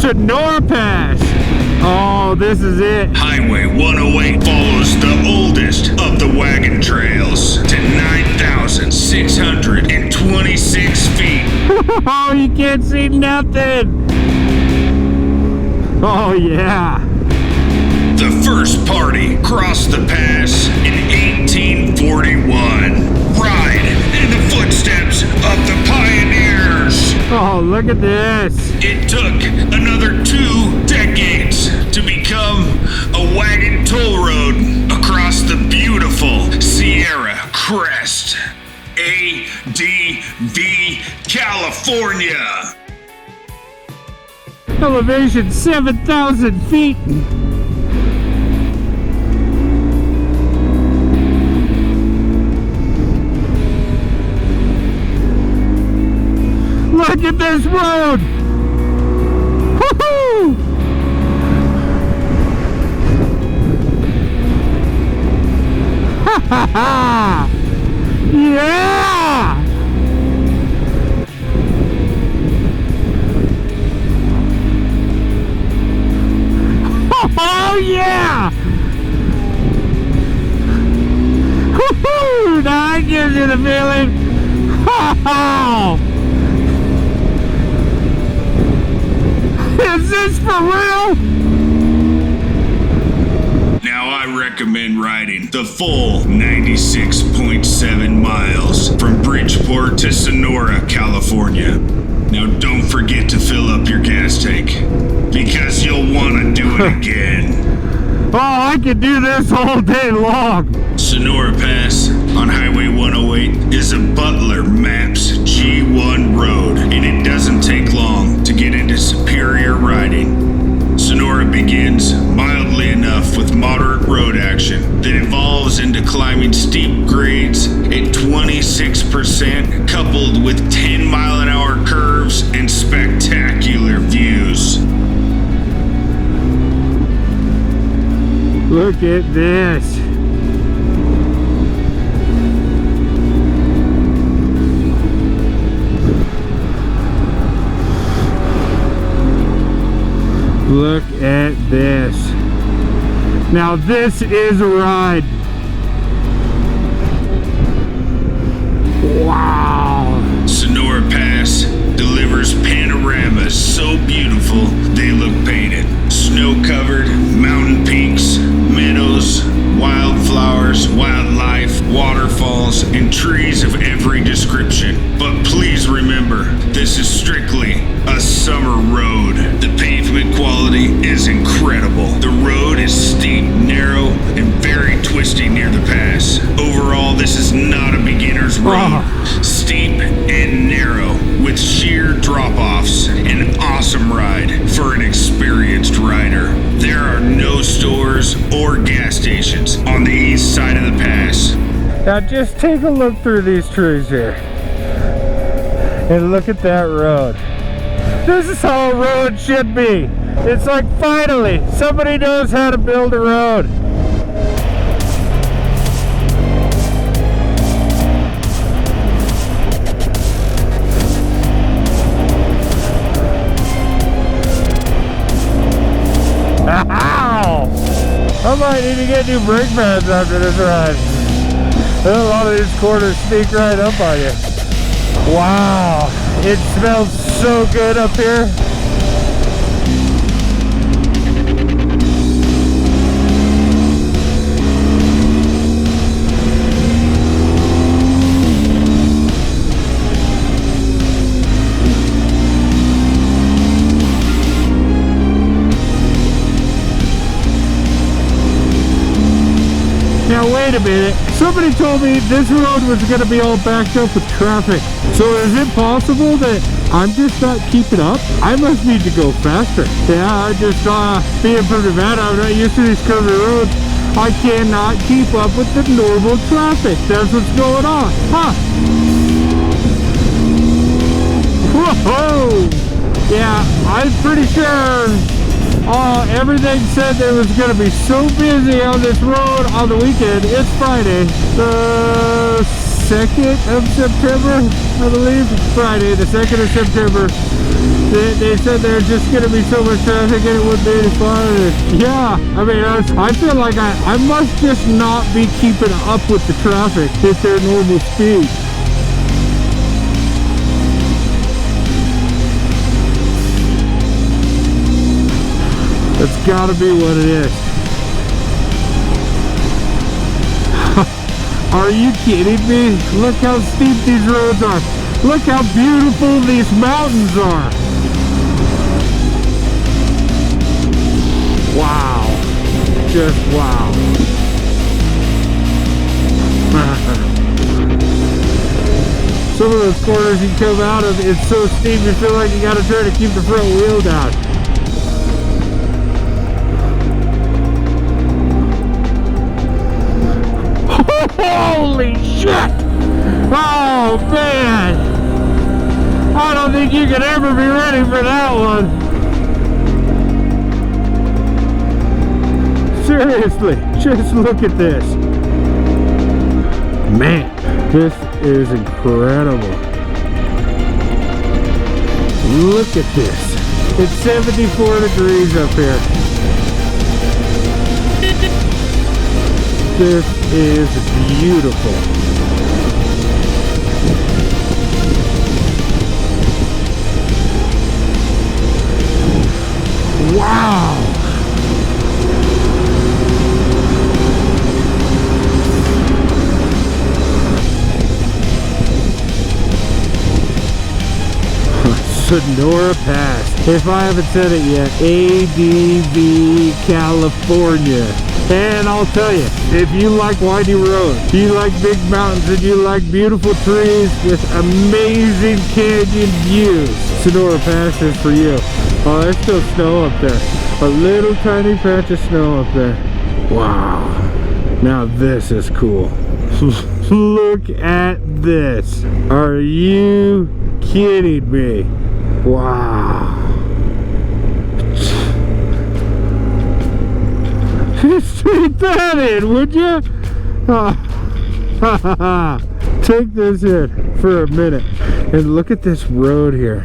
Sonora Pass. Oh, this is it. Highway 108 follows the oldest of the wagon trails to 9,626 feet. Oh, you can't see nothing. Oh, yeah. The first party crossed the pass in 1841. Ride in the footsteps of the pioneers. Oh, look at this. It took another 2 decades to become a wagon toll road across the beautiful Sierra Crest, ADV, California. Elevation 7,000 feet. Look at this road! Woohoo! Ha ha ha! Yeah! Oh yeah! Woohoo! Now that gives you the feeling. Ha ha! Is this for real? Now I recommend riding the full 96.7 miles from Bridgeport to Sonora, California. Now don't forget to fill up your gas tank, because you'll want to do it again. Oh, I could do this all day long. Sonora Pass on Highway 108 is a Butler Maps G1 road, and it doesn't take long to get into superior riding. Sonora begins mildly enough with moderate road action that evolves into climbing steep grades at 26%, coupled with 10-mile-an-hour curves and spectacular views. Look at this. Look at this. Now this is a ride. Wow. Sonora Pass delivers panoramas so beautiful they look painted. Snow-covered mountain peaks, meadows, wildflowers, wildlife, waterfalls, and trees of every description. But please remember, this is strictly a summer road. The pavement quality is incredible. The road is steep, narrow, and very twisty near the pass. Overall, this is not a beginner's road. Steep and narrow, with sheer drop-offs. An awesome ride for an experienced rider. There are no stores or gas stations on the east side of the pass. Now just take a look through these trees here. And look at that road. This is how a road should be. It's like finally somebody knows how to build a road. Ow! I might need to get new brake pads after this ride. A lot of these corners sneak right up on you. Wow, it smells so good up here. Now wait a minute, somebody told me this road was going to be all backed up with traffic. So is it possible that I'm just not keeping up? I must need to go faster. Yeah, I just, being from Nevada, I'm not used to these curvy roads. I cannot keep up with the normal traffic. That's what's going on. Huh. Whoa! Yeah, I'm pretty sure everything said that it was going to be so busy on this road on the weekend. It's Friday, the 2nd of September, I believe. Friday, the 2nd of September. They said there's just going to be so much traffic and it wouldn't be any fun. Yeah, I mean, I feel like I must just not be keeping up with the traffic at their normal speed. That's gotta be what it is. Are you kidding me? Look how steep these roads are. Look how beautiful these mountains are. Wow. Just wow. Some of those corners you come out of, it's so steep you feel like you gotta try to keep the front wheel down. Holy shit! Oh man! I don't think you could ever be ready for that one. Seriously, just look at this. Man, this is incredible. Look at this. It's 74 degrees up here. This is beautiful. Wow. Sonora Pass. If I haven't said it yet, ADV, California. And I'll tell you, if you like windy roads, you like big mountains, and you like beautiful trees with amazing canyon views, Sonora Pass is for you. Oh, there's still snow up there. A little tiny patch of snow up there. Wow. Now this is cool. Look at this. Are you kidding me? Wow. Take that in, would you? Take this in for a minute and look at this road here.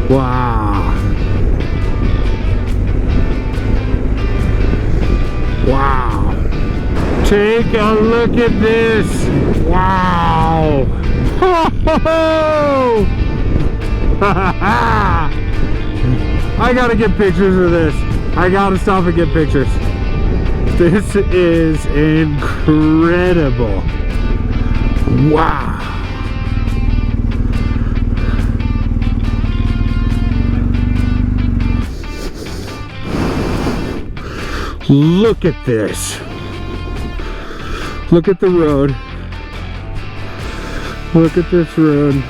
Wow. Wow. Take a look at this. Wow. I gotta get pictures of this. I gotta stop and get pictures. This is incredible. Wow. Look at this. Look at the road. Look at this road.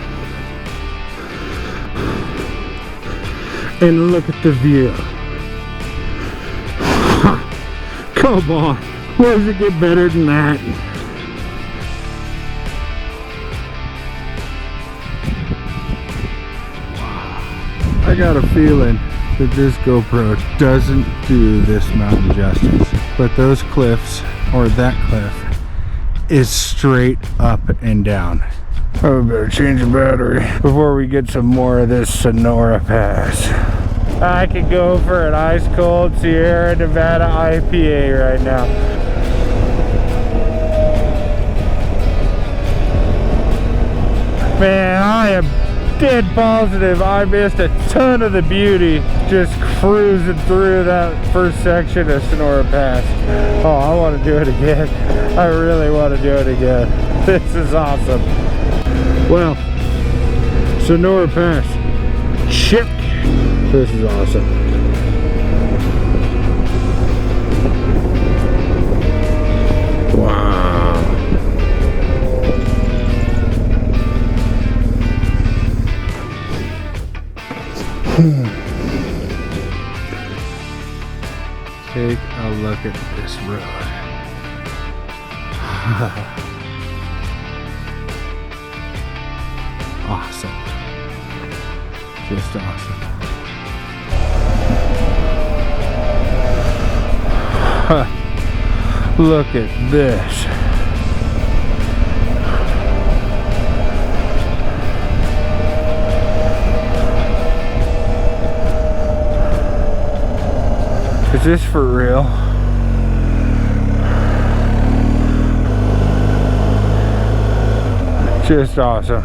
And look at the view. Come on. Where does it get better than that? I got a feeling that this GoPro doesn't do this mountain justice. But those cliffs, or that cliff, is straight up and down. I better change the battery before we get some more of this Sonora Pass. I could go for an ice cold Sierra Nevada IPA right now. Man, I am dead positive I missed a ton of the beauty just cruising through that first section of Sonora Pass. Oh, I want to do it again. I really want to do it again. This is awesome. Well, Sonora Pass, check. This is awesome. Wow. Take a look at this road. Awesome. Just awesome. Look at this. Is this for real? Just awesome.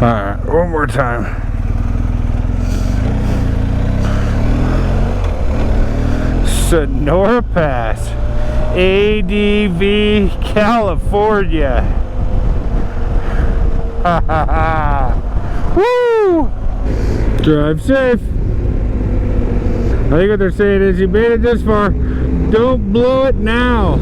Alright, one more time. Sonora Pass, ADV, California. Ha ha ha. Woo! Drive safe. I think what they're saying is you made it this far, don't blow it now.